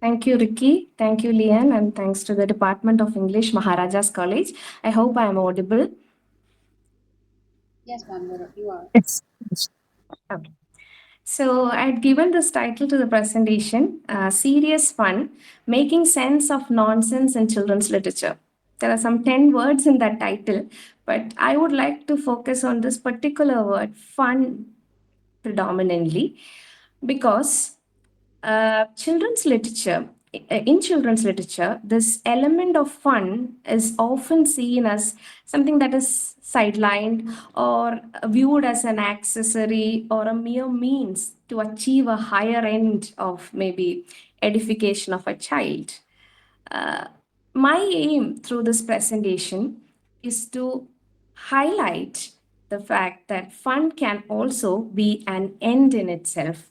Thank you, Ricky. Thank you, Lian, and thanks to the Department of English, Maharajas College. I hope I am audible. Yes, ma'am, you are. Yes. Okay. So, I'd given this title to the presentation Serious Fun Making Sense of Nonsense in Children's Literature. There are some 10 words in that title, but I would like to focus on this particular word, fun, predominantly, because children's literature in children's literature, this element of fun is often seen as something that is sidelined or viewed as an accessory or a mere means to achieve a higher end of maybe edification of a child. uh, my aim through this presentation is to highlight the fact that fun can also be an end in itself,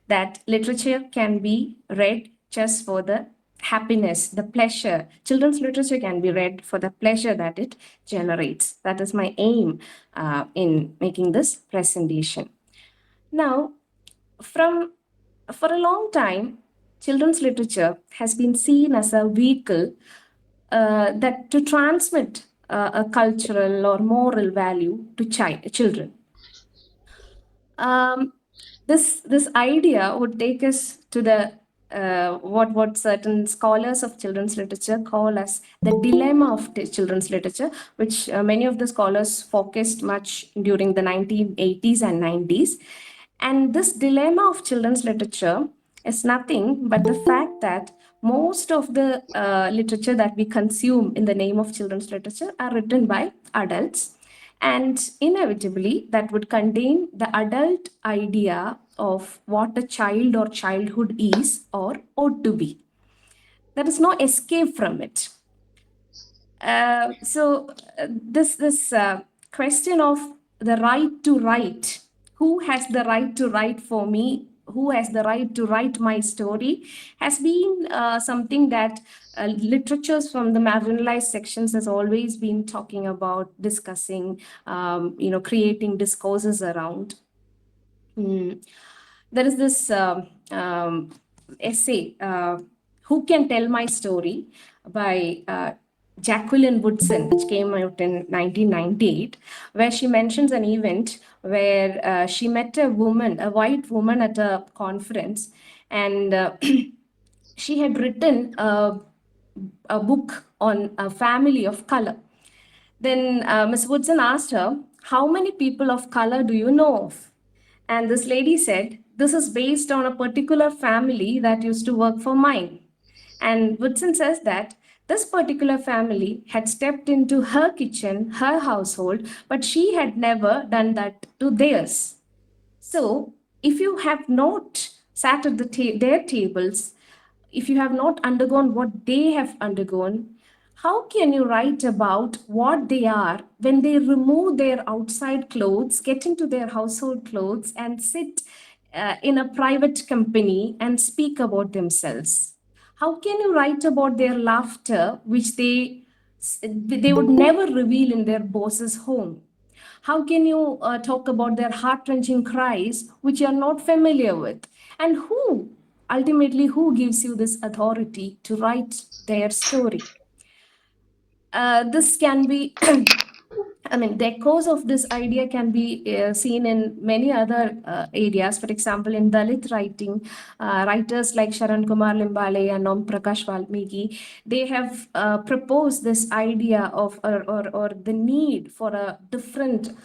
that literature can be read just for the happiness, the pleasure. Children's literature can be read for the pleasure that it generates. That is my aim in making this presentation. Now, from for a long time, children's literature has been seen as a vehicle that to transmit a cultural or moral value to children. Um, this idea would take us to the what certain scholars of children's literature call as the dilemma of children's literature, which many of the scholars focused much during the 1980s and 90s. And this dilemma of children's literature is nothing but the fact that most of the literature that we consume in the name of children's literature are written by adults, and inevitably, that would contain the adult idea of what a child or childhood is or ought to be. There is no escape from it. This question of the right to write, who has the right to write for me, who has the right to write my story, has been something that literatures from the marginalized sections has always been talking about, discussing, creating discourses around. Mm. There is this essay, Who Can Tell My Story, by Jacqueline Woodson, which came out in 1998, where she mentions an event where she met a woman, a white woman, at a conference, and she had written a book on a family of color. Then Miss Woodson asked her, "How many people of color do you know of?" And this lady said, "This is based on a particular family that used to work for mine." And Woodson says that this particular family had stepped into her kitchen, her household, but she had never done that to theirs. So, if you have not sat at their tables, if you have not undergone what they have undergone, how can you write about what they are when they remove their outside clothes, get into their household clothes, and sit in a private company and speak about themselves? How can you write about their laughter, which they would never reveal in their boss's home? How can you talk about their heart wrenching cries, which you are not familiar with? And ultimately, who gives you this authority to write their story? This can be I mean, the echoes of this idea can be seen in many other areas. For example, in Dalit writing, writers like Sharan Kumar Limbale and Om Prakash Valmiki, they have proposed this idea of or the need for a different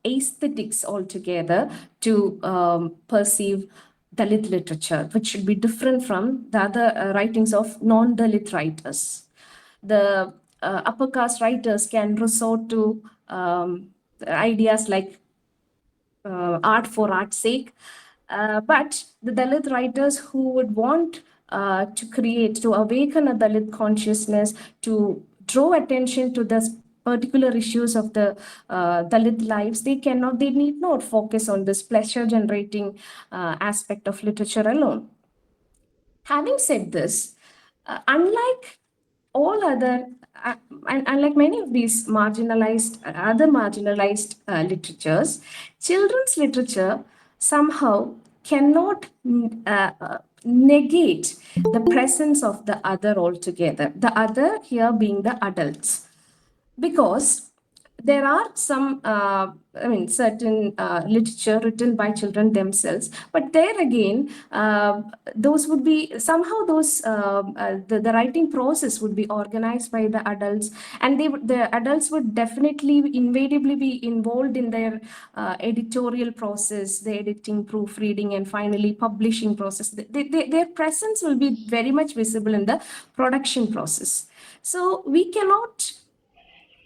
aesthetics altogether to perceive Dalit literature, which should be different from the other writings of non-Dalit writers. The upper caste writers can resort to ideas like art for art's sake. But the Dalit writers who would want to awaken a Dalit consciousness, to draw attention to the particular issues of the Dalit lives, they need not focus on this pleasure generating aspect of literature alone. Having said this, unlike all other, unlike many of these other marginalized literatures, children's literature somehow cannot negate the presence of the other altogether. The other here being the adults, because there are some certain literature written by children themselves, but there again, those would be somehow those the writing process would be organized by the adults, and the adults would definitely invariably be involved in their editorial process, the editing, proofreading, and finally publishing process. Their presence will be very much visible in the production process. So we cannot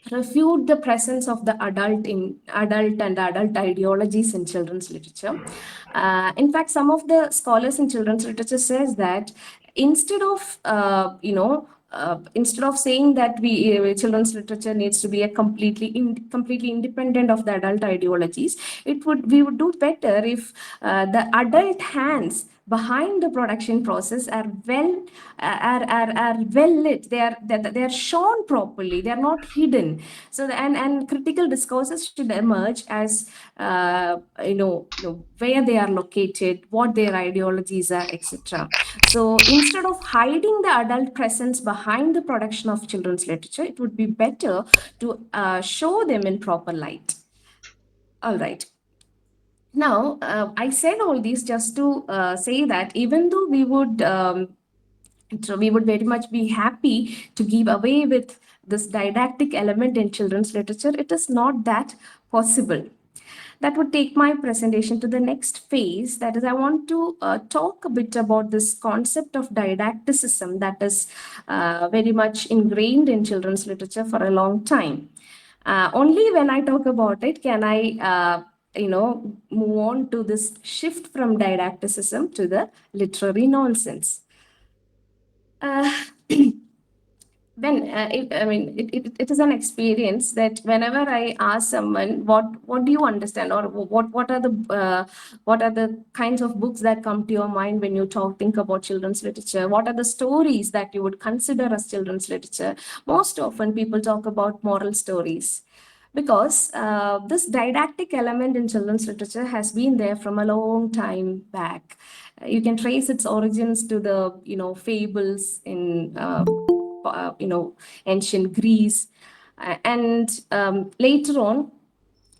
refute the presence of the adult and adult ideologies in children's literature. In fact, some of the scholars in children's literature says that instead of instead of saying that children's literature needs to be a completely independent of the adult ideologies, we would do better if the adult hands behind the production process are well lit. They are shown properly. They are not hidden. So and critical discourses should emerge as where they are located, what their ideologies are, etc. So instead of hiding the adult presence behind the production of children's literature, it would be better to show them in proper light. All right. Now, I said all these just to say that even though we would very much be happy to give away with this didactic element in children's literature, it is not that possible. That would take my presentation to the next phase. That is, I want to talk a bit about this concept of didacticism that is very much ingrained in children's literature for a long time. Only when I talk about it can I move on to this shift from didacticism to the literary nonsense. It is an experience that whenever I ask someone what do you understand, or what are the kinds of books that come to your mind when you think about children's literature, what are the stories that you would consider as children's literature, most often people talk about moral stories, because this didactic element in children's literature has been there from a long time back. You can trace its origins to the fables in ancient Greece, and later on,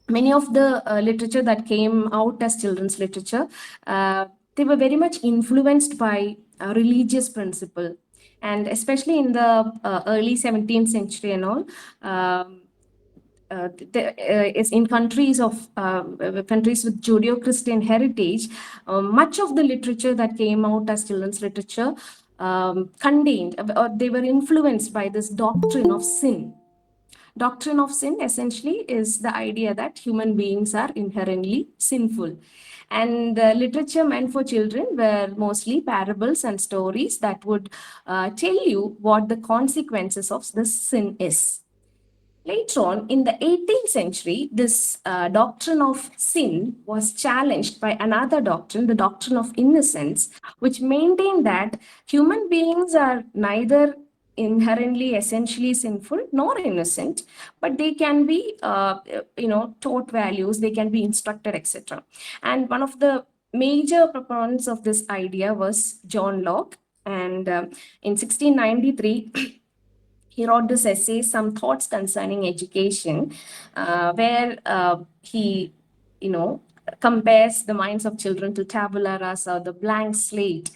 many of the literature that came out as children's literature, they were very much influenced by religious principle, and especially in the early 17th century and all. Is in countries with Judeo-Christian heritage, much of the literature that came out as children's literature contained, or they were influenced by this doctrine of sin. Doctrine of sin essentially is the idea that human beings are inherently sinful. And literature meant for children were mostly parables and stories that would tell you what the consequences of this sin is. Later on, in the 18th century, this doctrine of sin was challenged by another doctrine, the doctrine of innocence, which maintained that human beings are neither inherently essentially sinful nor innocent, but they can be taught values, they can be instructed, etc. And one of the major proponents of this idea was John Locke, and in 1693 he wrote this essay, Some Thoughts Concerning Education, where he, compares the minds of children to tabula rasa, or the blank slate,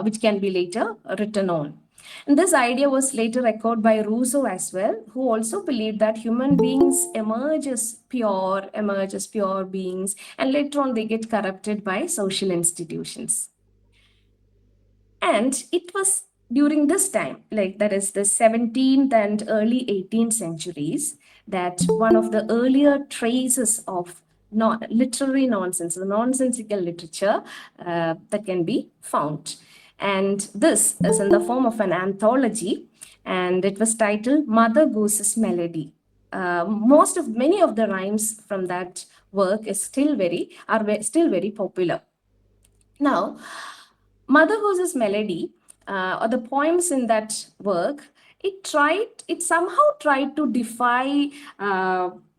which can be later written on. And this idea was later echoed by Rousseau as well, who also believed that human beings emerge as pure beings, and later on they get corrupted by social institutions. And it was during this time, like that is the 17th and early 18th centuries, that one of the earlier traces of literary nonsense, the nonsensical literature that can be found. And this is in the form of an anthology, and it was titled Mother Goose's Melody. Many of the rhymes from that work are still very popular. Now, Mother Goose's Melody, or the poems in that work, it somehow tried to defy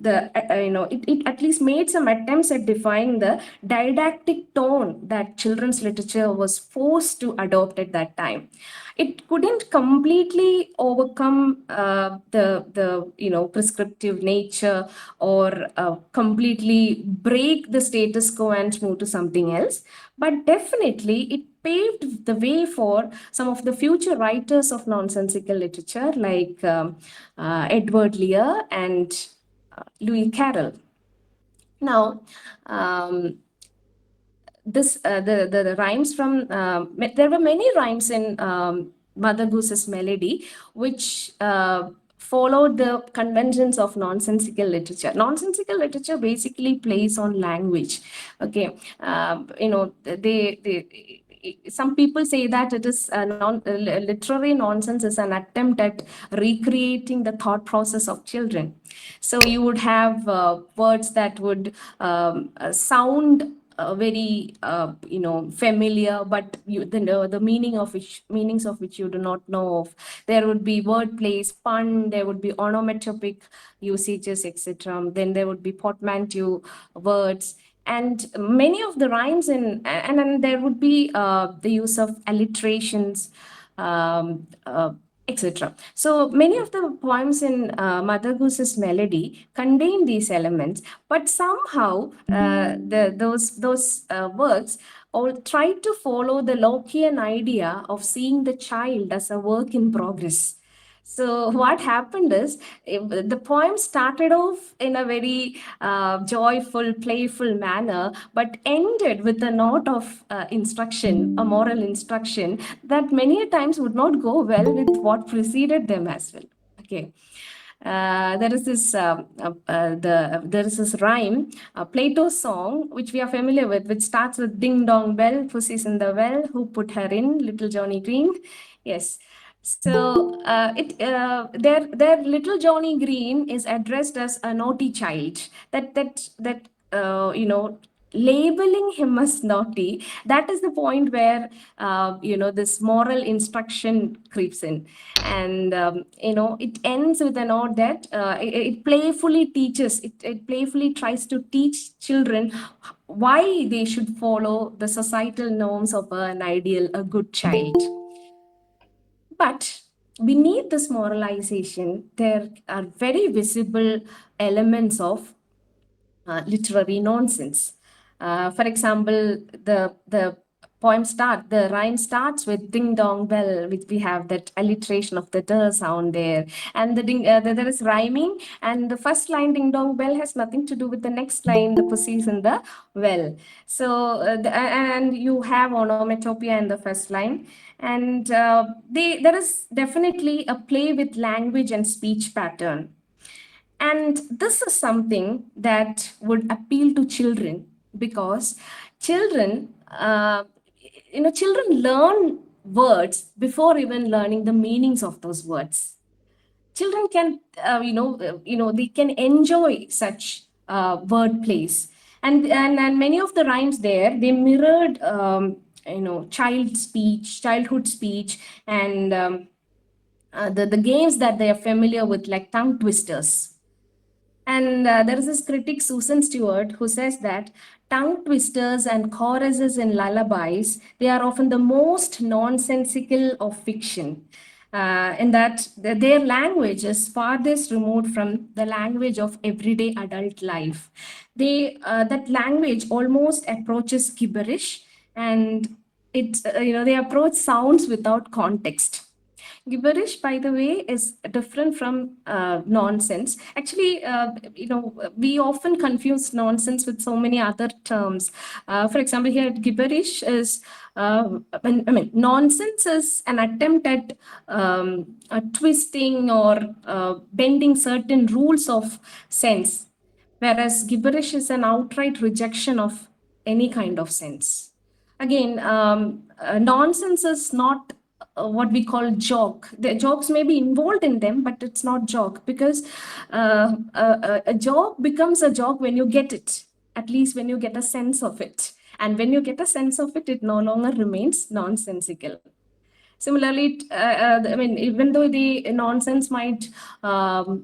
it at least made some attempts at defying the didactic tone that children's literature was forced to adopt at that time. It couldn't completely overcome the prescriptive nature, or completely break the status quo and move to something else, but definitely it paved the way for some of the future writers of nonsensical literature like Edward Lear and Louis Carroll. Now, um, this the rhymes from there were many rhymes in Mother Goose's Melody, which followed the conventions of nonsensical literature. Nonsensical literature basically plays on language. Okay, they some people say that it is literary nonsense is an attempt at recreating the thought process of children. So you would have words that would sound very familiar, but the meanings of which you do not know of. There would be word plays, pun, there would be onomatopic usages, etc. Then there would be portmanteau words, and many of the rhymes and then there would be the use of alliterations, etc. So many of the poems in Mother Goose's Melody contain these elements, but somehow those works all try to follow the Lockean idea of seeing the child as a work in progress. So what happened is, the poem started off in a very joyful, playful manner, but ended with a note of instruction, a moral instruction that many a times would not go well with what preceded them as well. Okay. There is this rhyme, Plato's song, which we are familiar with, which starts with "Ding dong bell, pussy's in the well, who put her in? Little Johnny Green." Yes. So their little Johnny Green is addressed as a naughty child. Labeling him as naughty, that is the point where this moral instruction creeps in, and it ends with a note that it playfully teaches, it playfully tries to teach children why they should follow the societal norms of an ideal, a good child. But beneath this moralization, there are very visible elements of literary nonsense. For example, the rhyme starts with "ding dong bell," which we have that alliteration of the "d" sound there, and there is rhyming, and the first line "ding dong bell" has nothing to do with the next line, "the pussy's in the well." So and you have onomatopoeia in the first line, and there is definitely a play with language and speech pattern. And this is something that would appeal to children, because children, children learn words before even learning the meanings of those words. Children can, they can enjoy such word plays, and many of the rhymes there, they mirrored, childhood speech, and the games that they are familiar with, like tongue twisters. And there is this critic, Susan Stewart, who says that tongue twisters and choruses in lullabies, they are often the most nonsensical of fiction. In that their language is farthest removed from the language of everyday adult life. That language almost approaches gibberish, and they approach sounds without context. Gibberish, by the way, is different from nonsense. Actually, we often confuse nonsense with so many other terms. For example, here, gibberish is, nonsense is an attempt at twisting or bending certain rules of sense, whereas gibberish is an outright rejection of any kind of sense. Again, nonsense is not what we call joke. The jokes may be involved in them, but it's not joke, because a joke becomes a joke when you get it, at least when you get a sense of it. And when you get a sense of it, it no longer remains nonsensical. Similarly, I mean, even though the nonsense might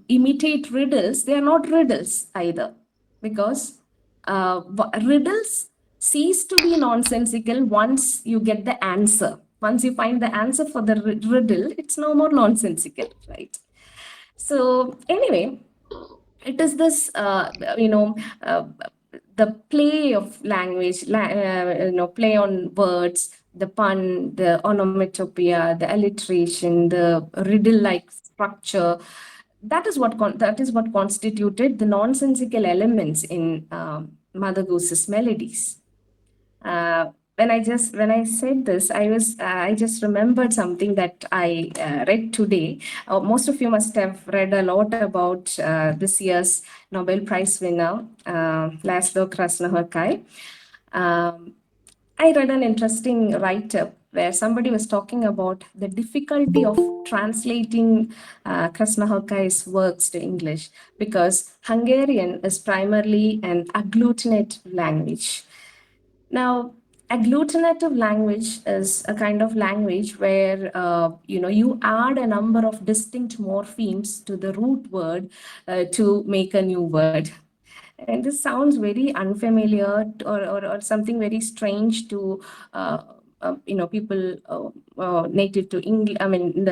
imitate riddles, they are not riddles either, because riddles cease to be nonsensical once you get the answer. Once you find the answer for the riddle, it's no more nonsensical, right? So anyway, it is this the play of language, play on words, the pun, the onomatopoeia, the alliteration, the riddle like structure. That is what constituted the nonsensical elements in Mother Goose's melodies. When I said this, I just remembered something that I read today. Most of you must have read a lot about this year's Nobel Prize winner, Laszlo Krasnohorkai. Um, I read an interesting write-up where somebody was talking about the difficulty of translating Krasnohorkai's works to English, because Hungarian is primarily an agglutinative language. Now, agglutinative language is a kind of language where you add a number of distinct morphemes to the root word to make a new word. And this sounds very unfamiliar, or something very strange to people native to English. I mean,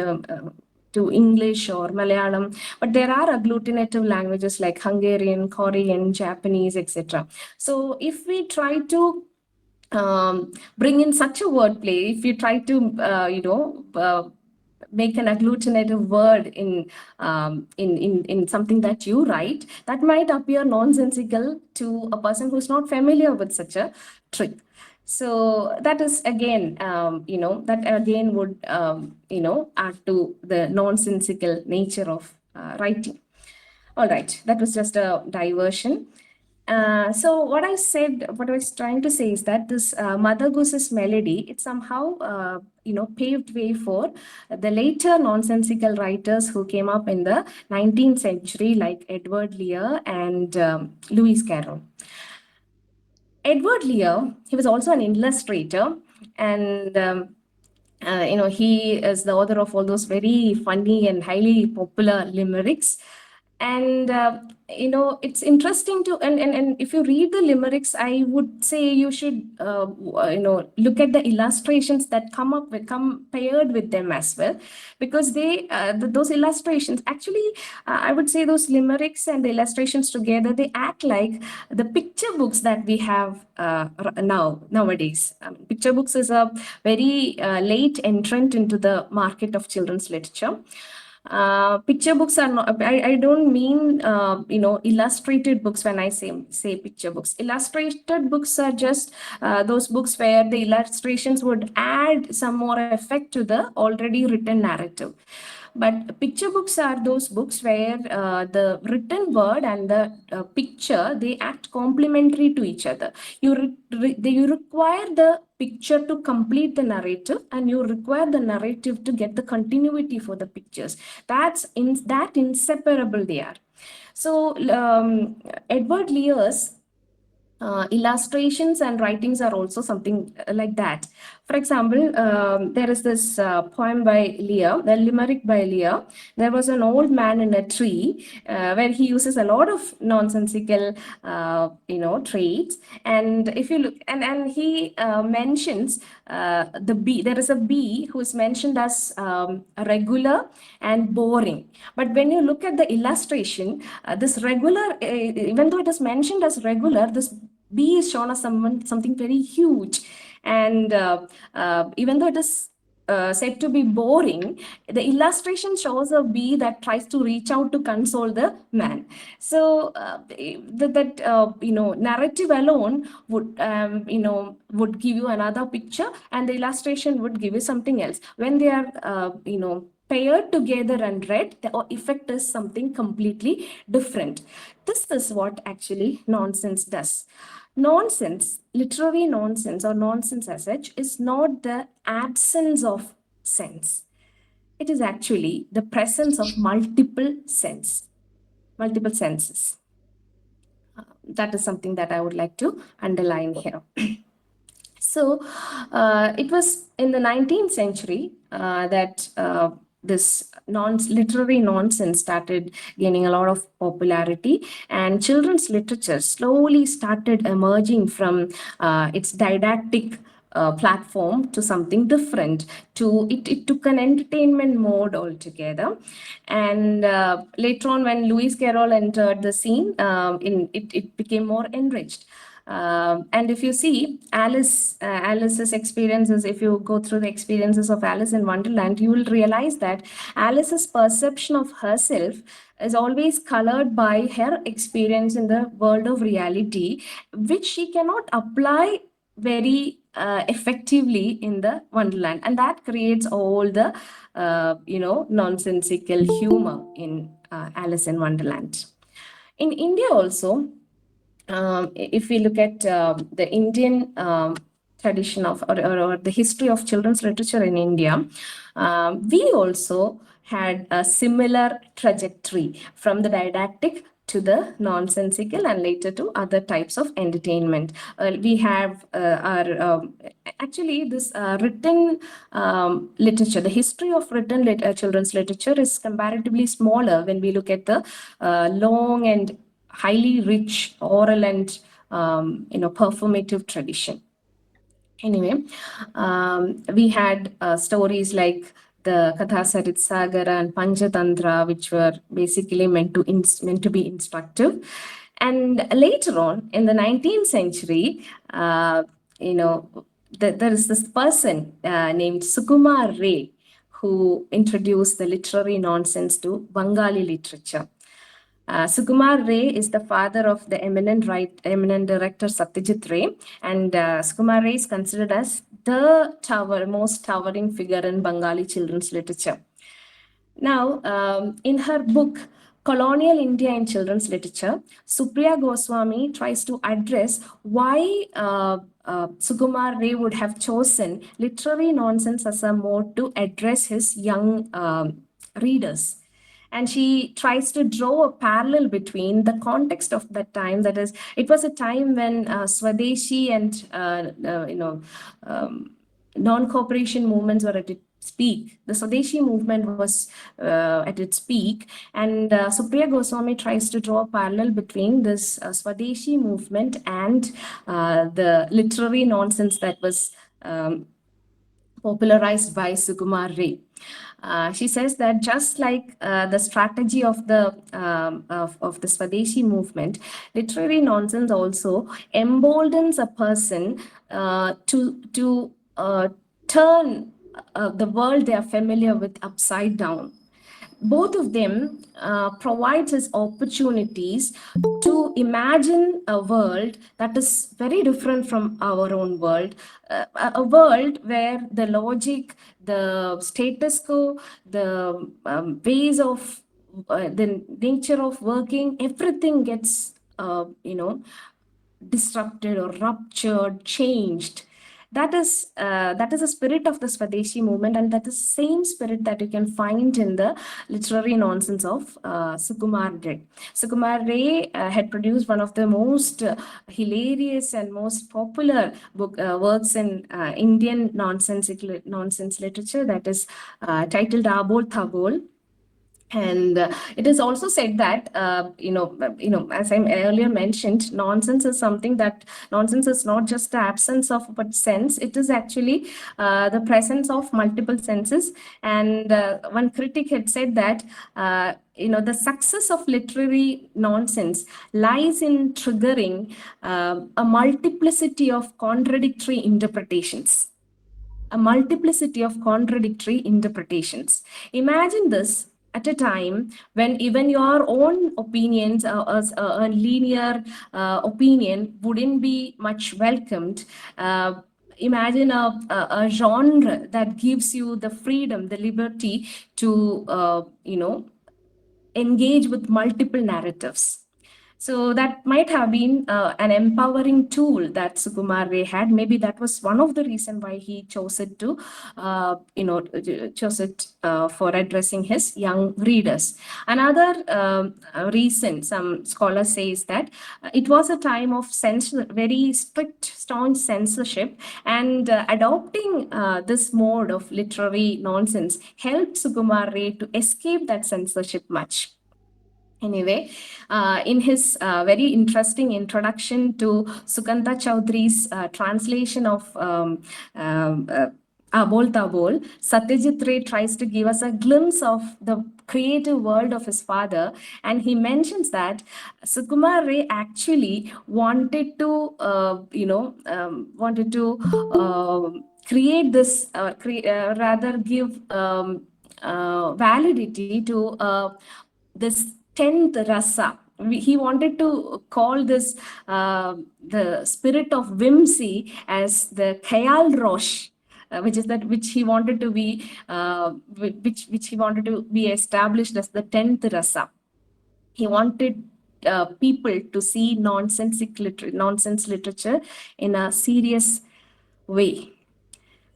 to English or Malayalam, but there are agglutinative languages like Hungarian, Korean, Japanese, etc. So if we try to bring in such a wordplay, if you try to, make an agglutinative word in something that you write, that might appear nonsensical to a person who's not familiar with such a trick. So that is again, that again would, add to the nonsensical nature of writing. All right, that was just a diversion. So what I was trying to say is that this Mother Goose's melody, it somehow, paved way for the later nonsensical writers who came up in the 19th century, like Edward Lear and Lewis Carroll. Edward Lear, he was also an illustrator, and he is the author of all those very funny and highly popular limericks. And it's interesting to, and if you read the limericks, I would say you should look at the illustrations that come paired with them as well, because those illustrations actually, I would say those limericks and the illustrations together, they act like the picture books that we have nowadays. Picture books is a very late entrant into the market of children's literature. Picture books are not, I don't mean illustrated books. When I say picture books, illustrated books are just those books where the illustrations would add some more effect to the already written narrative. But picture books are those books where the written word and the picture, they act complementary to each other. You require the picture to complete the narrative, and you require the narrative to get the continuity for the pictures. That inseparable they are. So Edward Lear's illustrations and writings are also something like that. For example, there is this poem by Lear, the limerick by Lear. There was an old man in a tree, where he uses a lot of nonsensical, traits. And if you look, and he mentions the bee. There is a bee who is mentioned as regular and boring. But when you look at the illustration, this regular, even though it is mentioned as regular, this bee is shown as something very huge. And even though it is said to be boring, the illustration shows a bee that tries to reach out to console the man. So narrative alone would give you another picture, and the illustration would give you something else. When they are paired together and read, the effect is something completely different. This is what actually nonsense does. Nonsense, literary nonsense or nonsense as such, is not the absence of sense. It is actually the presence of multiple senses. That is something that I would like to underline here. So it was in the 19th century, that this literary nonsense started gaining a lot of popularity, and children's literature slowly started emerging from its didactic platform to something different. It took an entertainment mode altogether, and later on, when Lewis Carroll entered the scene, it became more enriched. And if you see Alice's experiences, if you go through the experiences of Alice in Wonderland, you will realize that Alice's perception of herself is always colored by her experience in the world of reality, which she cannot apply very effectively in the Wonderland, and that creates all the nonsensical humor in Alice in Wonderland. In India also, if we look at the Indian tradition of or the history of children's literature in India, we also had a similar trajectory from the didactic to the nonsensical and later to other types of entertainment. We have our actually this written literature. The history of written children's literature is comparatively smaller when we look at the long and highly rich oral and performative tradition. Anyway, we had stories like the Kathasarit Sagara and Panchatantra, which were basically meant to be instructive. And later on, in the 19th century, there is this person named Sukumar Ray who introduced the literary nonsense to Bengali literature. Sukumar Ray is the father of the eminent director Satyajit Ray, and Sukumar Ray is considered as the most towering figure in Bengali children's literature. Now, in her book, Colonial India in Children's Literature, Supriya Goswami tries to address why Sukumar Ray would have chosen literary nonsense as a mode to address his young readers. And she tries to draw a parallel between the context of that time. That is, it was a time when Swadeshi and non-cooperation movements were at its peak. The Swadeshi movement was at its peak, and Supriya Goswami tries to draw a parallel between this Swadeshi movement and the literary nonsense that was popularized by Sukumar Ray. She says that just like the strategy of the Swadeshi movement, literary nonsense also emboldens a person to turn the world they are familiar with upside down. Both of them provides us opportunities to imagine a world that is very different from our own world, a world where the logic, the status quo, the ways of the nature of working, everything gets disrupted or ruptured, changed. That is the spirit of the Swadeshi movement, and that is the same spirit that you can find in the literary nonsense of Sukumar Ray. Sukumar Ray had produced one of the most hilarious and most popular works in Indian nonsense literature, that is titled Abol Thabol. And it is also said that as I earlier mentioned, nonsense is not just the absence of but sense. It is actually the presence of multiple senses. And one critic had said that the success of literary nonsense lies in triggering a multiplicity of contradictory interpretations. Imagine this at a time when even your own opinions, a linear opinion, wouldn't be much welcomed. Imagine a genre that gives you the freedom, the liberty to engage with multiple narratives. So that might have been an empowering tool that Sukumar Ray had. Maybe that was one of the reasons why he chose it to, chose it for addressing his young readers. Another reason some scholars say is that it was a time of very strict, staunch censorship, and adopting this mode of literary nonsense helped Sukumar Ray to escape that censorship much. Anyway, in his very interesting introduction to Sukanta Chaudhry's translation of Abol Tabol, Satyajit Ray tries to give us a glimpse of the creative world of his father, and he mentions that Sukumar Ray actually wanted to, create this, rather give validity to this 10th rasa. He wanted to call this the spirit of whimsy as the Khayal Rosh, which he wanted to be which he wanted to be established as the 10th rasa. He wanted people to see nonsense literature in a serious way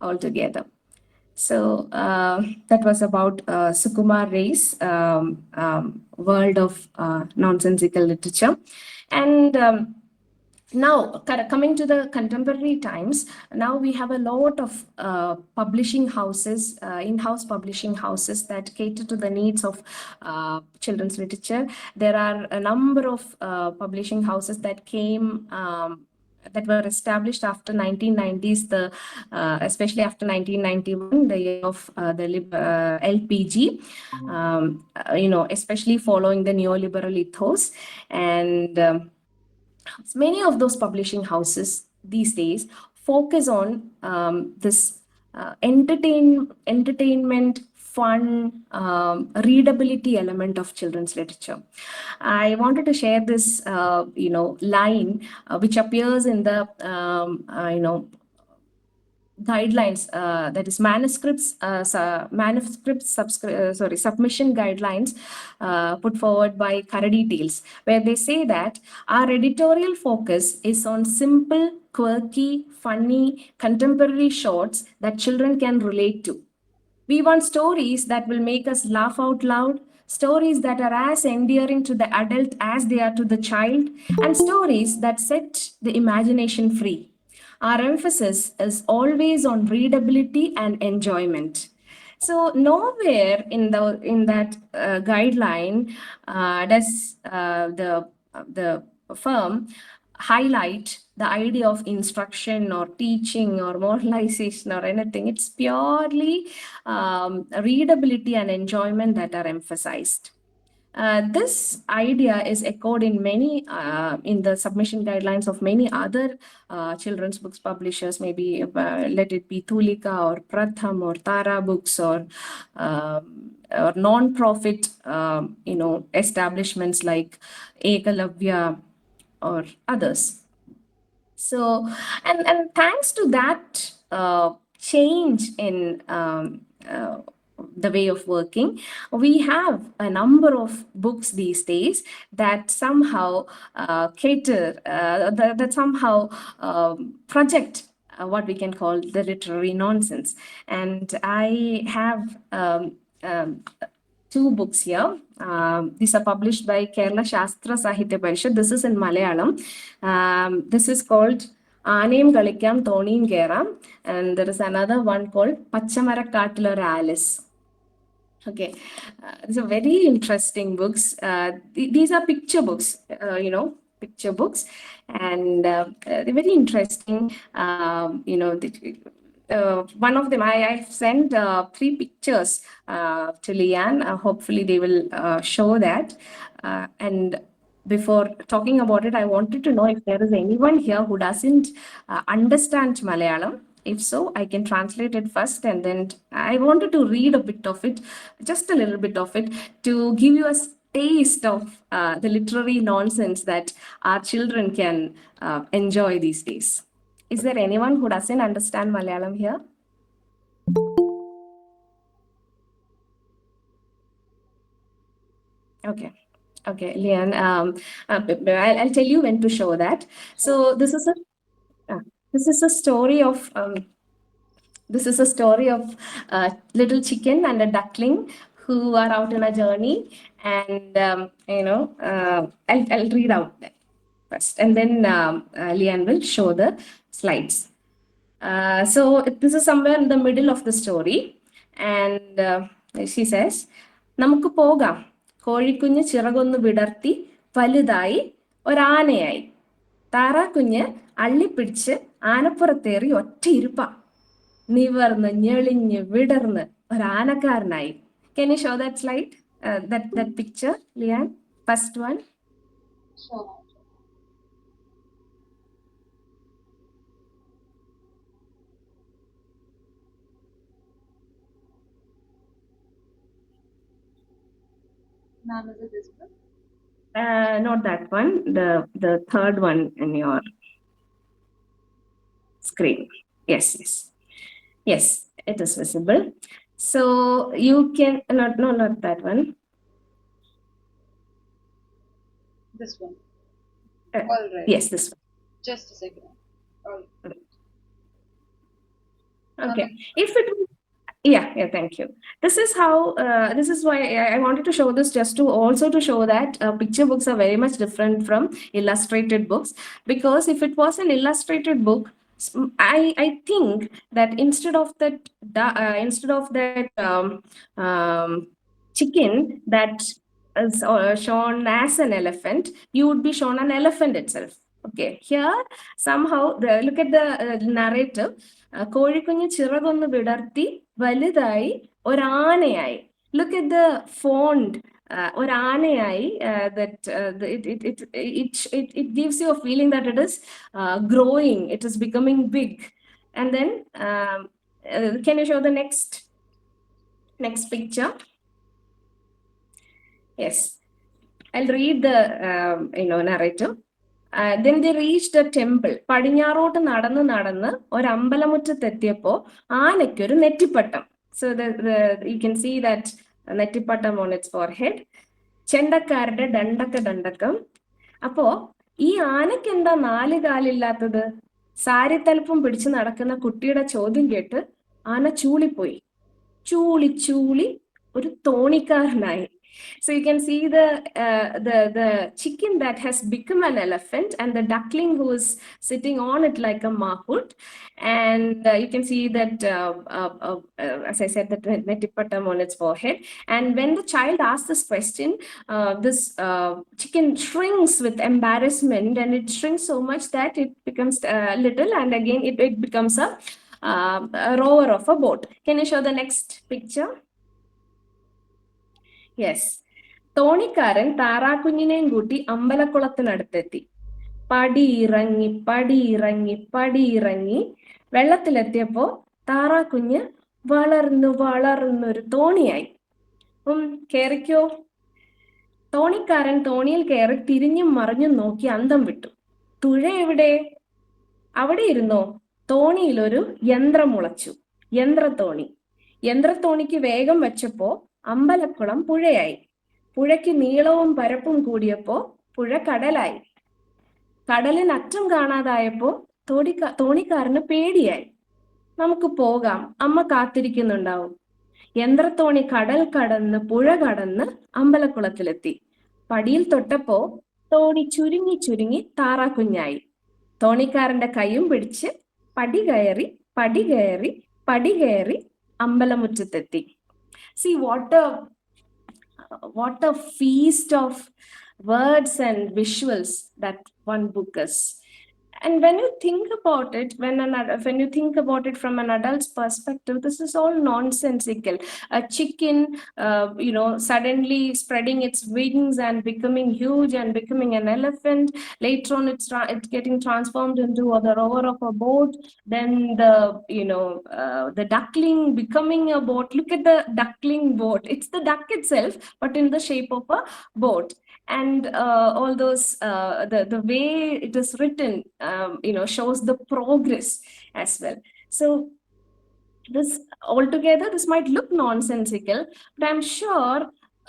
altogether. So that was about Sukumar Ray's world of nonsensical literature. And now, coming to the contemporary times, now we have a lot of publishing houses, in-house publishing houses that cater to the needs of children's literature. There are a number of publishing houses that came that were established after 1990s, especially after 1991, the year of the LPG, especially following the neoliberal ethos. And many of those publishing houses these days focus on this entertainment, fun, readability element of children's literature. I wanted to share this, line which appears in the, guidelines, that is submission guidelines put forward by Karadi Tales, where they say that our editorial focus is on simple, quirky, funny, contemporary shorts that children can relate to. We want stories that will make us laugh out loud, stories that are as endearing to the adult as they are to the child, and stories that set the imagination free. Our emphasis is always on readability and enjoyment. So nowhere in that guideline does the firm highlight the idea of instruction or teaching or moralization or anything. It's purely readability and enjoyment that are emphasized. This idea is echoed in many in the submission guidelines of many other children's books publishers, maybe let it be Tulika or Pratham or Tara Books or non-profit establishments like Ekalavya or others. So, and thanks to that change in the way of working, we have a number of books these days that somehow cater, that somehow project what we can call the literary nonsense. And I have two books here. These are published by Kerala Shastra Sahitya Parishad. This is in Malayalam. This is called Aaneyum Kalikam Thoniyum Keram, and there is another one called Pachamarakattil Oru Alice. Okay, these are very interesting books. These are picture books, picture books, and they're very interesting. One of them, I've sent 3 pictures to Leanne. Hopefully, they will show that. And before talking about it, I wanted to know if there is anyone here who doesn't understand Malayalam. If so, I can translate it first, and then I wanted to read a bit of it, just a little bit of it, to give you a taste of the literary nonsense that our children can enjoy these days. Is there anyone who doesn't understand Malayalam here? Okay. Okay, Leanne, I'll tell you when to show that. So this is a story of little chicken and a duckling who are out on a journey, and I'll read out that first, and then Leanne will show the slides. This is somewhere in the middle of the story, and she says, നമുക്ക് പോകാം. കോഴിക്കുഞ്ഞ് ചിറകൊന്ന് വിടർത്തി വലുതായി ഒരാനയായി. താറാക്കുഞ്ഞ് അള്ളിപ്പിടിച്ച് ആനപ്പുറത്തേറി ഒറ്റ ഇരുപ്പ നിവർന്ന് ഞെളിഞ്ഞ് വിടർന്ന് ഒരാനക്കാരനായി. Can you show that slide? That picture, Leanne? First one. Sure. Ma'am, is it this one? Not that one. The third one in your screen. Yes, it is visible. So you can not that one. This one. All right. Yes, this one. Just a second. All right. Okay. If it yeah, thank you. This is how this is why I wanted to show this, just to also to show that picture books are very much different from illustrated books. Because if it was an illustrated book, I think that instead of that chicken that is shown as an elephant, you would be shown an elephant itself. Okay, here somehow look at the narrative. കോഴിക്കുഞ്ഞ് ചിറകൊന്ന് വിടർത്തി വലുതായി ഒരാനയായി. Look at the font. ഒരാനയായി, that it gives you a feeling that it is growing, it is becoming big. And then can you show the next picture? Yes, I'll read the narrative. Then they reached a temple. പടിഞ്ഞാറോട്ട് നടന്ന് നടന്ന് ഒരമ്പലമുറ്റത്തെത്തിയപ്പോ ആനയ്ക്കൊരു നെറ്റിപ്പട്ടം. So you can see that നെറ്റിപ്പട്ടം on its forehead. ചെണ്ടക്കാരുടെ ഡണ്ടക്കം. അപ്പോ ഈ ആനയ്ക്ക് എന്താ 4 കാലില്ലാത്തത്? സാരിത്തലപ്പും പിടിച്ച് നടക്കുന്ന കുട്ടിയുടെ ചോദ്യം കേട്ട് ആന ചൂളിപ്പോയി. ചൂളി ഒരു തോണിക്കാരനായി. So you can see the chicken that has become an elephant, and the duckling who is sitting on it like a mahout. And you can see that, as I said, that netipattam on its forehead. And when the child asks this question, this chicken shrinks with embarrassment, and it shrinks so much that it becomes little, and again it becomes a rower of a boat. Can you show the next picture? Yes. തോണിക്കാരൻ താറാക്കുഞ്ഞിനെയും കൂട്ടി അമ്പലക്കുളത്തിനടുത്തെത്തി. പടിയിറങ്ങി വെള്ളത്തിലെത്തിയപ്പോ താറാക്കുഞ്ഞ് വളർന്നൊരു തോണിയായി. കേറിക്കോ. തോണിക്കാരൻ തോണിയിൽ കയറി തിരിഞ്ഞും മറിഞ്ഞും നോക്കി അന്തം വിട്ടു. തുഴ എവിടെ? അവിടെ ഇരുന്നോ? തോണിയിലൊരു യന്ത്രം മുളച്ചു. യന്ത്രത്തോണിക്ക് വേഗം വെച്ചപ്പോ അമ്പലക്കുളം പുഴയായി. പുഴയ്ക്ക് നീളവും പരപ്പും കൂടിയപ്പോ പുഴ കടലായി. കടലിന് അറ്റം കാണാതായപ്പോ തോണിക്കാരന് പേടിയായി. നമുക്ക് പോകാം, അമ്മ കാത്തിരിക്കുന്നുണ്ടാവും. യന്ത്രത്തോണി കടൽ കടന്ന് പുഴ കടന്ന് അമ്പലക്കുളത്തിലെത്തി. പടിയിൽ തൊട്ടപ്പോ തോണി ചുരുങ്ങി താറാക്കുഞ്ഞായി. തോണിക്കാരന്റെ കൈയും പിടിച്ച് പടി കയറി അമ്പലമുറ്റത്തെത്തി. See what a feast of words and visuals that one book is. And when you think about it, when you think about it from an adult's perspective, this is all nonsensical. A chicken, suddenly spreading its wings and becoming huge and becoming an elephant. Later on, it's getting transformed into the rower of a boat. Then the duckling becoming a boat. Look at the duckling boat. It's the duck itself, but in the shape of a boat. And all those the way it is written shows the progress as well. So this altogether, this might look nonsensical, but I'm sure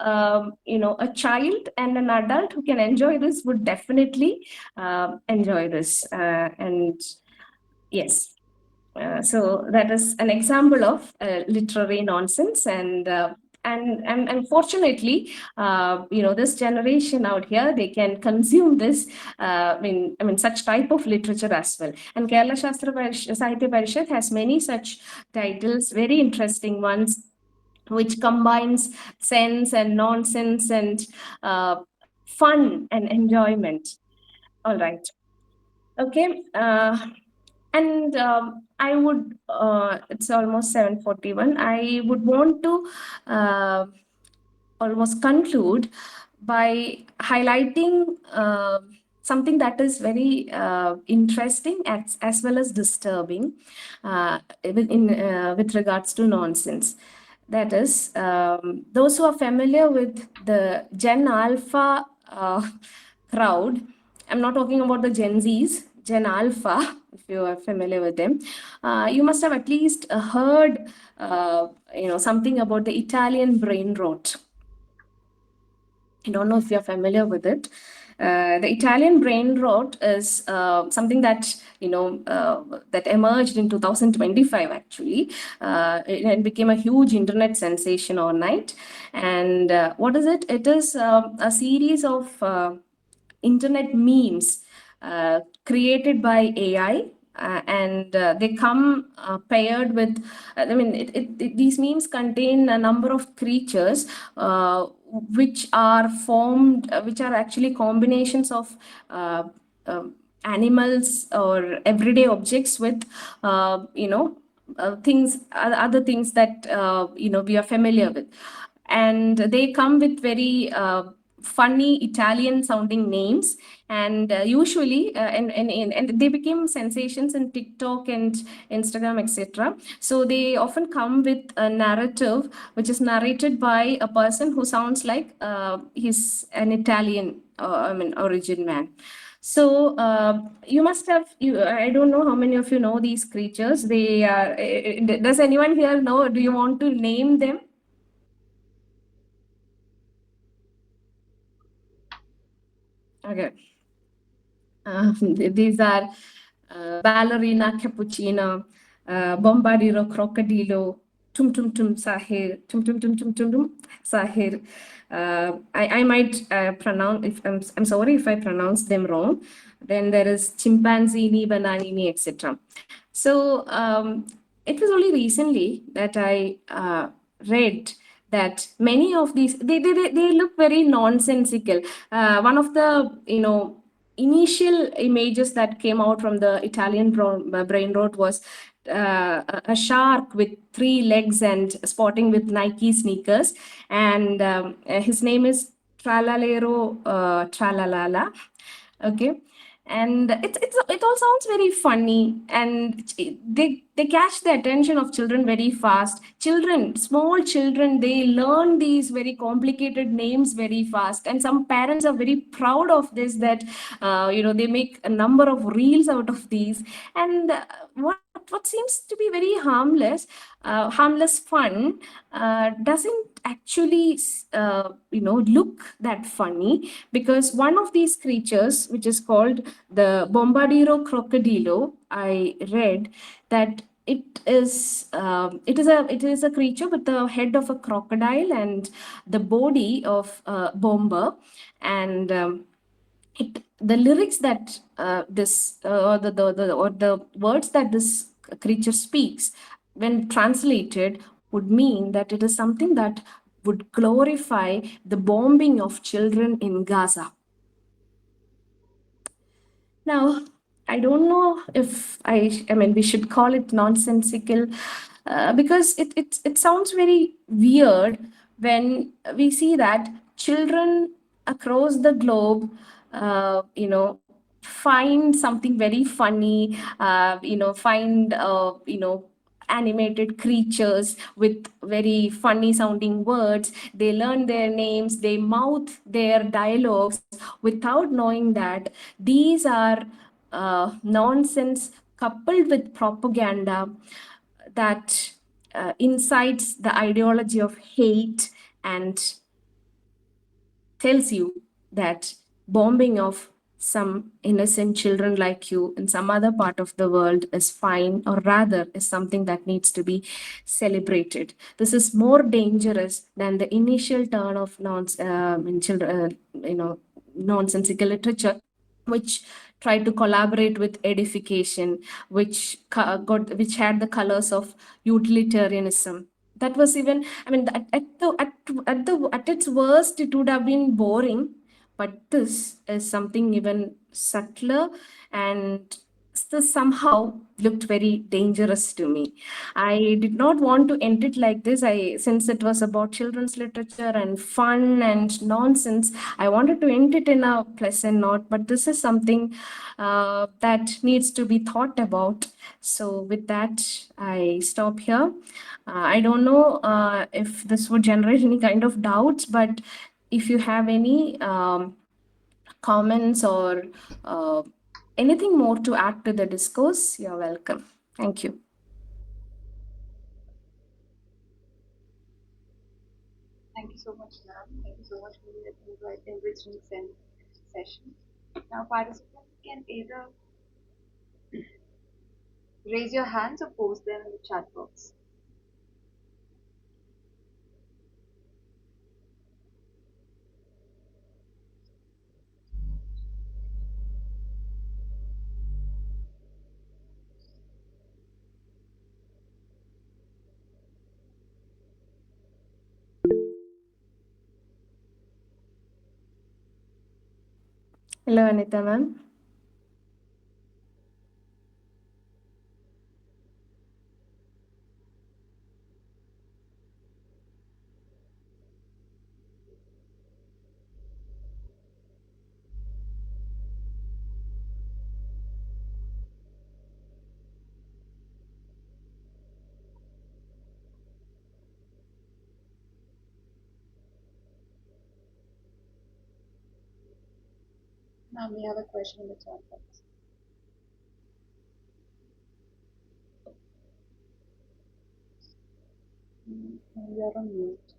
a child and an adult who can enjoy this would definitely enjoy this. And yes, so that is an example of literary nonsense, and unfortunately, this generation out here, they can consume this. I mean, such type of literature as well. And Kerala Sahitya Parishad has many such titles, very interesting ones, which combines sense and nonsense and uh, fun and enjoyment. All right. Okay. And I would, it's almost 7:41. I would want to uh, almost conclude by highlighting something that is very interesting as well as disturbing with regards to nonsense. That is, those who are familiar with the Gen Alpha crowd. I'm not talking about the Gen Zs, Gen Alpha, if you are familiar with them. You must have at least heard, something about the Italian brain rot. I don't know if you're familiar with it. The Italian brain rot is something that that emerged in 2025. Actually, it became a huge internet sensation overnight. And what is it? It is a series of internet memes created by AI. And they come paired with, I mean, these memes contain a number of creatures which are formed, which are actually combinations of uh, animals or everyday objects with, things, other things that, we are familiar with. And they come with very funny Italian sounding names, and usually and they became sensations in TikTok and Instagram, etc. So they often come with a narrative which is narrated by a person who sounds like he's an Italian, origin man. So you must have, I don't know how many of you know these creatures. They are. Does anyone here know? Do you want to name them? Okay. These are ballerina cappuccino, bombardiro crocodilo, tum tum tum sahir, tum tum tum tum tum tum sahir. I might pronounce, if I'm sorry if I pronounce them wrong. Then there is chimpanzini, bananini, etc. So it was only recently that I read that many of these, they look very nonsensical. One of the initial images that came out from the Italian brain rot was a shark with three legs and sporting with Nike sneakers, and his name is Tralalero Tralalala. Okay. And it all sounds very funny, and they catch the attention of children very fast. Children, small children, they learn these very complicated names very fast, and some parents are very proud of this, that they make a number of reels out of these. And what seems to be very harmless fun doesn't actually look that funny, because one of these creatures, which is called the bombardiro crocodilo, I read that it is a creature with the head of a crocodile and the body of a bomber. And the lyrics that this or the words that this creature speaks, when translated, would mean that it is something that would glorify the bombing of children in Gaza. Now, I don't know if I mean, we should call it nonsensical, because it sounds very weird when we see that children across the globe, find something very funny, find, animated creatures with very funny sounding words. They learn their names, they mouth their dialogues without knowing that these are nonsense coupled with propaganda that incites the ideology of hate and tells you that bombing of some innocent children like you in some other part of the world is fine, or rather is something that needs to be celebrated. This is more dangerous than the initial turn of in children, nonsensical literature, which tried to collaborate with edification, which had the colors of utilitarianism. That was even, I mean, at its worst, it would have been boring, but this is something even subtler, and this somehow looked very dangerous to me. I did not want to end it like this. Since it was about children's literature and fun and nonsense, I wanted to end it in a pleasant note. But this is something that needs to be thought about. So with that, I stop here. I don't know if this would generate any kind of doubts, but if you have any comments or uh, anything more to add to the discourse, you're welcome. Thank you. Thank you so much, ma'am. Thank you so much for the enriching session. Now, participants can either raise your hands or post them in the chat box. Hello, Anita ma'am. Ma'am, we have a question in the chat box. You're on mute.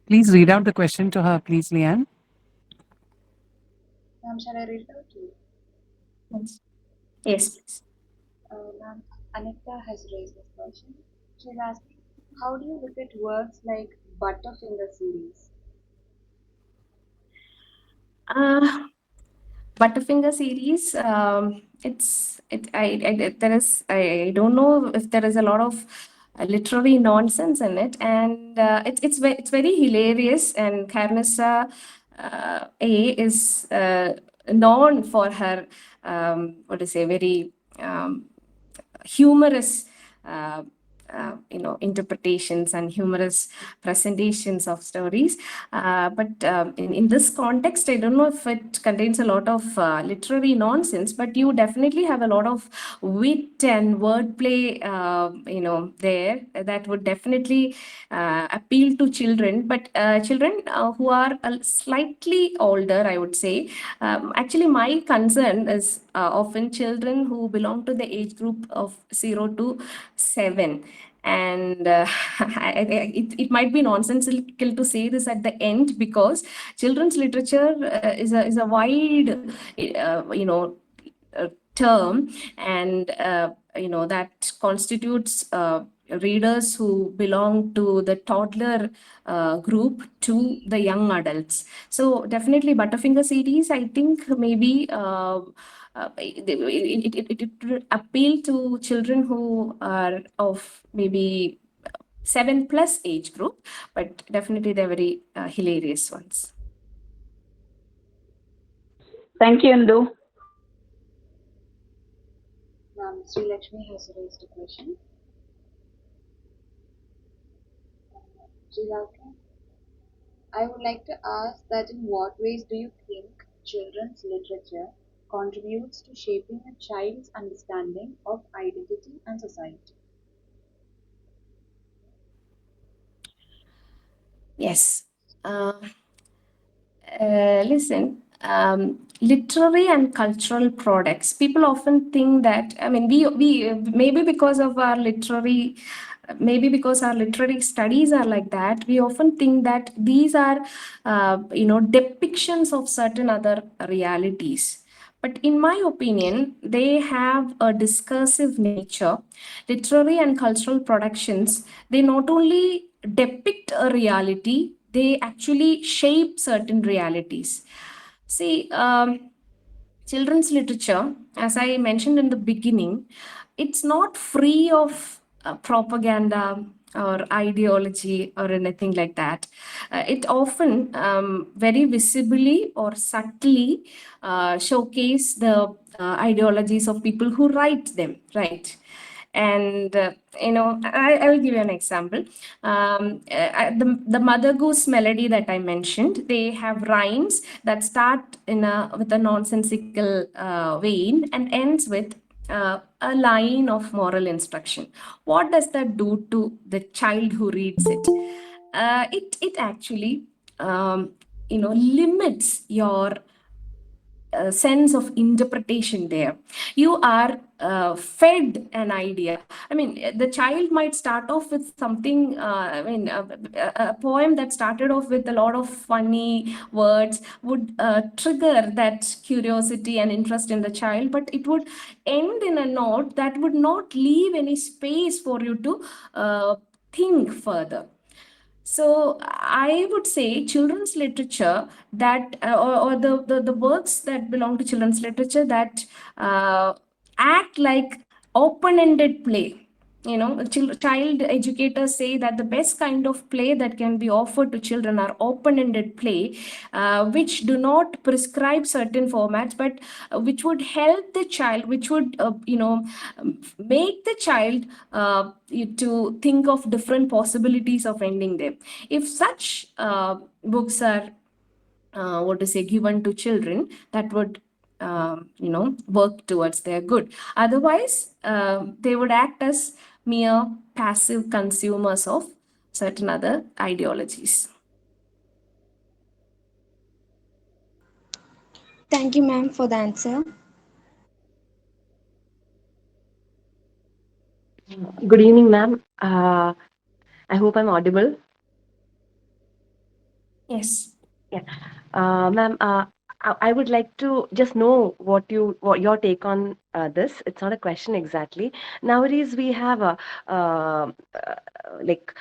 Please read out the question to her, please, Leanne. Ma'am, shall I read it out to you? Yes, please. Ma'am, Anita has raised this question. She's asking, how do you look at works like Butterfinger series? Uh, Butterfinger series. It's it. There is. I don't know if there is a lot of literary nonsense in it, and it's very hilarious. And Carnissa A is known for her what to say, very humorous interpretations and humorous presentations of stories, but in this context, I don't know if it contains a lot of literary nonsense, but you definitely have a lot of wit and wordplay there that would definitely appeal to children, but children who are slightly older, I would say. Actually, my concern is often children who belong to the age group of 0 to 7. And it might be nonsensical to say this at the end, because children's literature is a wide term, and that constitutes readers who belong to the toddler group to the young adults. So definitely Butterfinger series, I think maybe it will appeal to children who are of maybe 7+ age group, but definitely they're very hilarious ones. Thank you, Indu. Ma'am, Sri Lakshmi has raised a question. She's asking, I would like to ask that in what ways do you think children's literature contributes to shaping a child's understanding of identity and society? Yes. Listen, literary and cultural products. People often think that, I mean, we maybe because of our literary, maybe because our literary studies are like that, we often think that these are, depictions of certain other realities. But in my opinion, they have a discursive nature. Literary and cultural productions, they not only depict a reality, they actually shape certain realities. See, children's literature, as I mentioned in the beginning, it's not free of propaganda or ideology or anything like that. It often very visibly or subtly showcase the ideologies of people who write them, right? And I will give you an example. The Mother Goose melody that I mentioned, they have rhymes that start with a nonsensical vein and ends with a line of moral instruction. What does that do to the child who reads it? It actually limits your sense of interpretation there. You are fed an idea. I mean, the child might start off with something, a poem that started off with a lot of funny words would trigger that curiosity and interest in the child, but it would end in a note that would not leave any space for you to think further. So I would say children's literature that, or the works that belong to children's literature that act like open-ended play. Child educators say that the best kind of play that can be offered to children are open-ended play, which do not prescribe certain formats, but which would help the child, which would, make the child to think of different possibilities of ending them. If such books are, what to say, given to children, that would work towards their good. Otherwise, they would act as mere passive consumers of certain other ideologies. Thank you, ma'am, for the answer. Good evening, ma'am. I hope I'm audible. Yes. Yeah. Ma'am, I would like to just know what your take on this. It's not a question exactly. Nowadays, we have like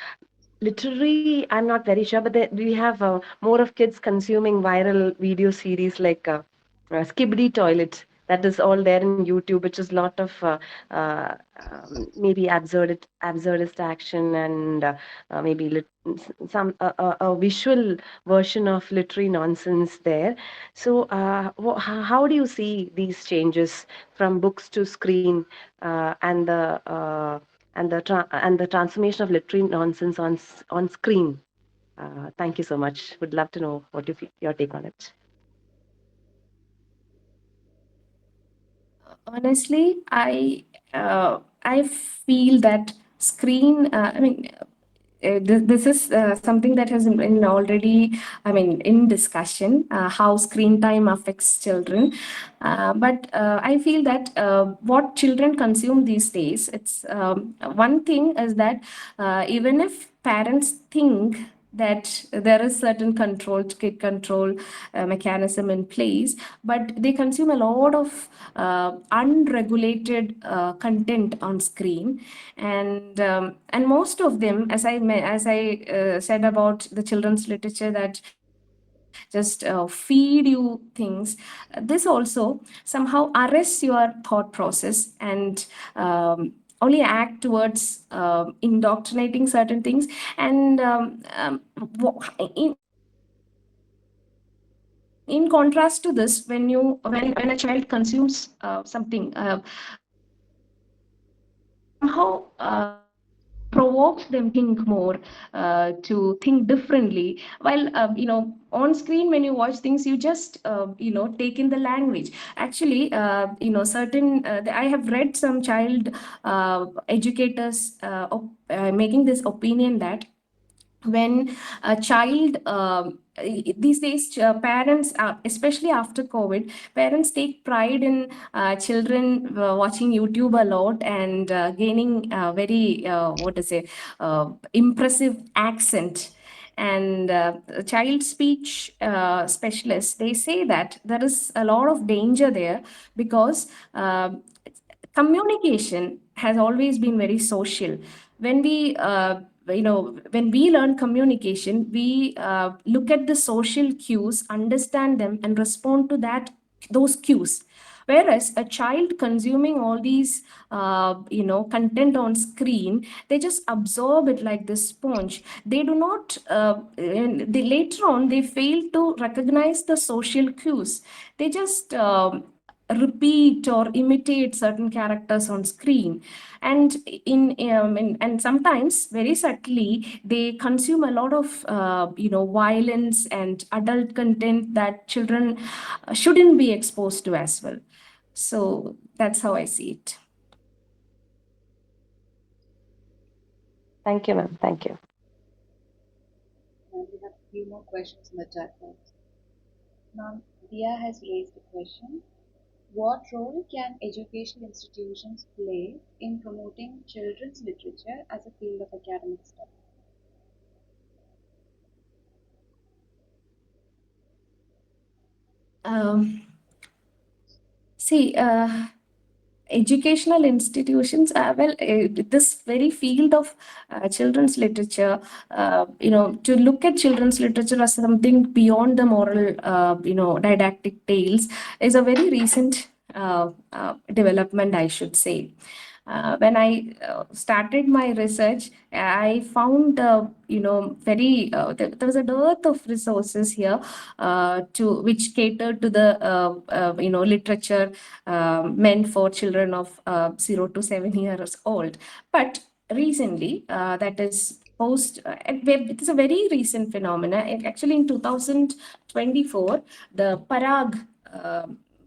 literary, I'm not very sure, but we have more of kids consuming viral video series like Skibidi Toilet. That is all there in YouTube, which is a lot of maybe absurdist action and maybe some a visual version of literary nonsense there. So, how do you see these changes from books to screen and the transformation of literary nonsense on screen? Thank you so much. Would love to know what your take on it. Honestly, I feel that screen. This is something that has been already, I mean, in discussion, how screen time affects children. But I feel that what children consume these days, it's one thing is that even if parents think that there is certain control, kid control mechanism in place, but they consume a lot of unregulated content on screen, and most of them, as I said about the children's literature that just feed you things, this also somehow arrests your thought process and only act towards indoctrinating certain things. And in contrast to this, when a child consumes something, it somehow provokes them think more, to think differently. While on screen, when you watch things, you just take in the language. Actually, certain I have read some child educators making this opinion that when a child these days parents especially after COVID, parents take pride in children watching YouTube a lot and gaining very what to say impressive accent. And child speech specialists, they say that there is a lot of danger there because communication has always been very social. When we when we learn communication, we look at the social cues, understand them, and respond to those cues. Whereas a child consuming all these content on screen, they just absorb it like this sponge. They do not they later on they fail to recognize the social cues. They just repeat or imitate certain characters on screen, and and sometimes very subtly they consume a lot of violence and adult content that children shouldn't be exposed to as well. So that's how I see it. Thank you, ma'am. Thank you. And we have a few more questions in the chat box. Now, Dia has raised a question. What role can educational institutions play in promoting children's literature as a field of academic study? See, educational institutions, this very field of children's literature, to look at children's literature as something beyond the moral, didactic tales is a very recent development, I should say. When I started my research, I found, there was a dearth of resources here to which catered to the, literature meant for children of 0 to 7 years old. But recently, that is it is a very recent phenomena. Actually, in 2024, the Parag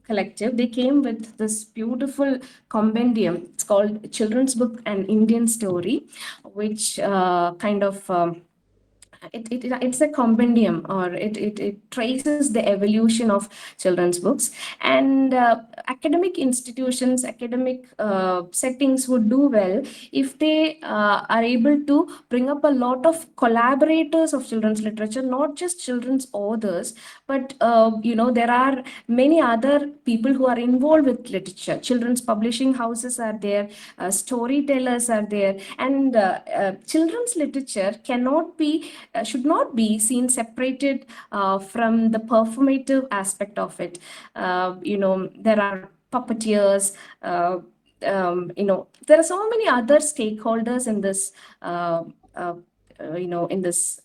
collective, they came with this beautiful compendium. It's called Children's Book and Indian Story, which kind of it's a compendium, or it traces the evolution of children's books. And academic institutions, academic settings would do well if they are able to bring up a lot of collaborators of children's literature, not just children's authors, but there are many other people who are involved with literature. Children's publishing houses are there, storytellers are there, and children's literature should not be seen separated from the performative aspect of it. There are puppeteers. There are so many other stakeholders in this. In this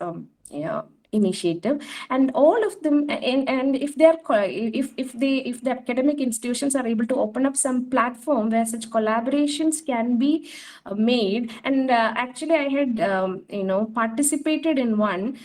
initiative, and all of them, and if they are if the academic institutions are able to open up some platform where such collaborations can be made. And actually I had participated in one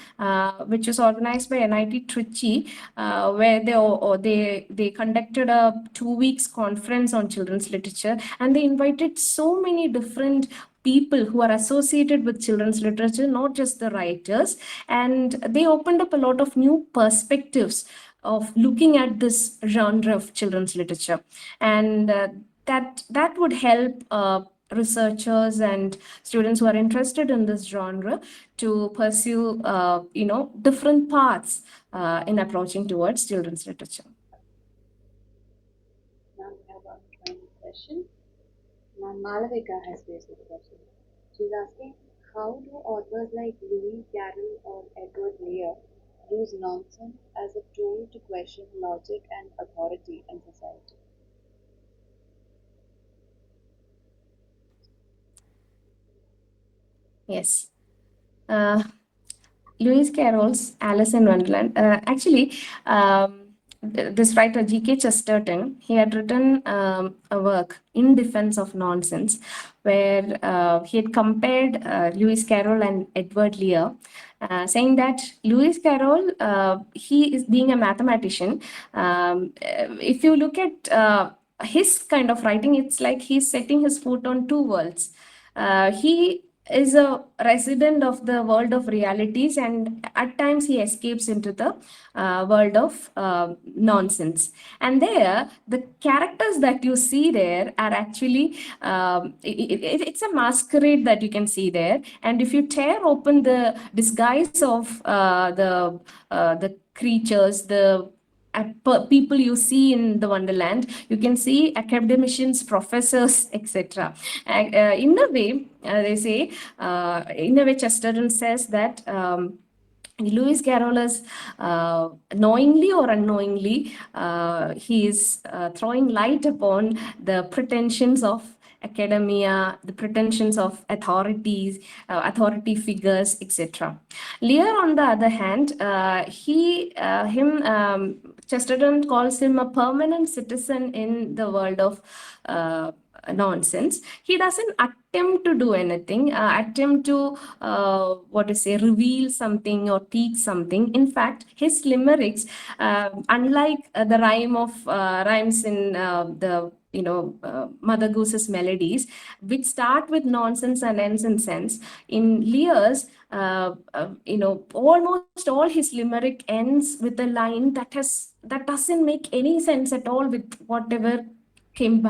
which was organized by NIT Trichy, where they conducted a 2 weeks conference on children's literature, and they invited so many different people who are associated with children's literature, not just the writers, and they opened up a lot of new perspectives of looking at this genre of children's literature. And that would help researchers and students who are interested in this genre to pursue different paths in approaching towards children's literature. Now we have our final question. Now Malavika has raised a question. She's asking, how do authors like Lewis Carroll or Edward Lear use nonsense as a tool to question logic and authority in society? Yes. Lewis Carroll's Alice in Wonderland. Actually, this writer G.K. Chesterton, he had written a work in defense of nonsense, where he had compared Lewis Carroll and Edward Lear, saying that Lewis Carroll, he is being a mathematician. If you look at his kind of writing, it's like he's setting his foot on two worlds. He is a resident of the world of realities, and at times he escapes into the world of nonsense. And there, the characters that you see there are actually, it's a masquerade that you can see there. And if you tear open the disguise of the creatures, the people you see in the wonderland, you can see academicians, professors, etc. In a way, they say, in a way, Chesterton says that Lewis Carroll is, knowingly or unknowingly, he is throwing light upon the pretensions of academia, the pretensions of authorities, authority figures, etc. Lear, on the other hand, Chesterton calls him a permanent citizen in the world of nonsense. He doesn't attempt to do anything, attempt to what to say, reveal something or teach something. In fact, his limericks, unlike the rhymes in the Mother Goose's melodies, which start with nonsense and ends in sense. In Lear's, almost all his limerick ends with a line that doesn't make any sense at all with whatever came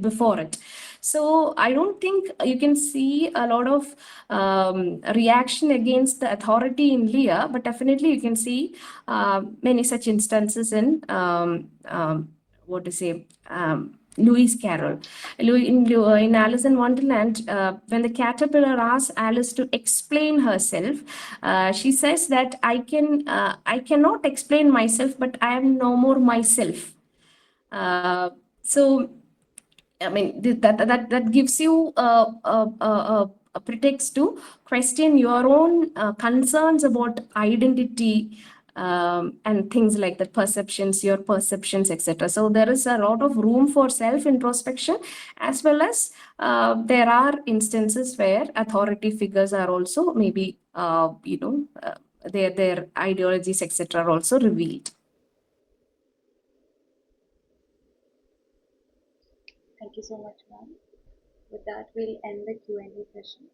before it. So I don't think you can see a lot of reaction against the authority in Lear, but definitely you can see many such instances in what to say. Lewis Carroll. In Alice in Wonderland, when the caterpillar asks Alice to explain herself, she says that I cannot explain myself, but I am no more myself. So, I mean, that gives you a pretext to question your own concerns about identity, and things like that, perceptions, your perceptions, etc. So there is a lot of room for self introspection, as well as there are instances where authority figures are also maybe their ideologies, etc. are also revealed. Thank you so much, ma'am. With that, we'll end the Q&A session.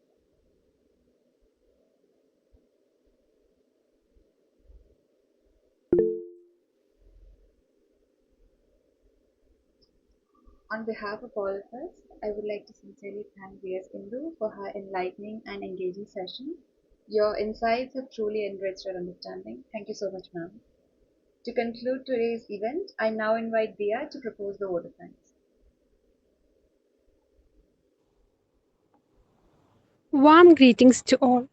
On behalf of all of us, I would like to sincerely thank V.S. Indu for her enlightening and engaging session. Your insights have truly enriched our understanding. Thank you so much, ma'am. To conclude today's event, I now invite Dia to propose the vote of thanks. Warm greetings to all.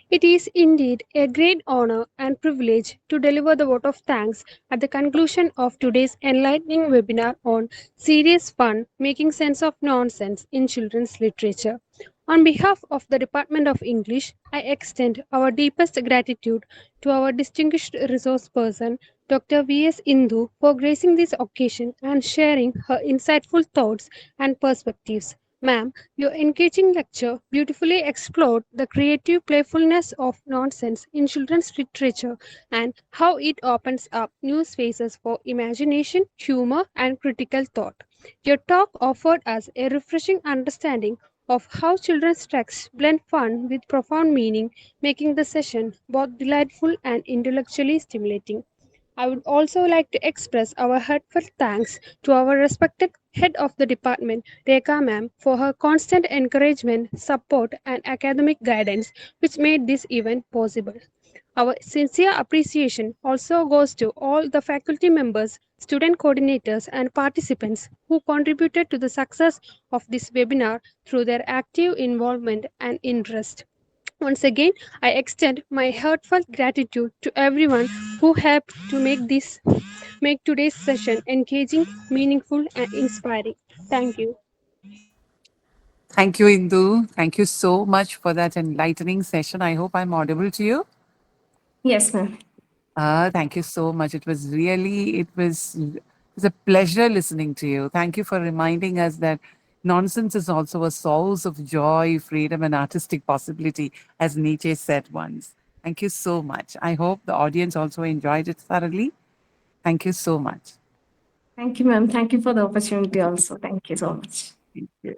It is indeed a great honor and privilege to deliver the vote of thanks at the conclusion of today's enlightening webinar on serious fun making sense of nonsense in children's literature. On behalf of the Department of English, I extend our deepest gratitude to our distinguished resource person, Dr. V.S. Indu, for gracing this occasion and sharing her insightful thoughts and perspectives. Ma'am, your engaging lecture beautifully explored the creative playfulness of nonsense in children's literature and how it opens up new spaces for imagination, humor, and critical thought. Your talk offered us a refreshing understanding of how children's texts blend fun with profound meaning, making the session both delightful and intellectually stimulating. I would also like to express our heartfelt thanks to our respected head of the department, Rekha ma'am, for her constant encouragement, support, and academic guidance, which made this event possible. Our sincere appreciation also goes to all the faculty members, student coordinators, and participants who contributed to the success of this webinar through their active involvement and interest. Once again, I extend my heartfelt gratitude to everyone who helped to make today's session engaging, meaningful, and inspiring. Thank you. Thank you, Indu. Thank you so much for that enlightening session. I hope I'm audible to you. Yes, ma'am. Thank you so much. It was a pleasure listening to you. Thank you for reminding us that nonsense is also a source of joy, freedom, and artistic possibility, as Nietzsche said once. Thank you so much. I hope the audience also enjoyed it thoroughly. Thank you so much. Thank you, ma'am. Thank you for the opportunity also. Thank you so much. Thank you.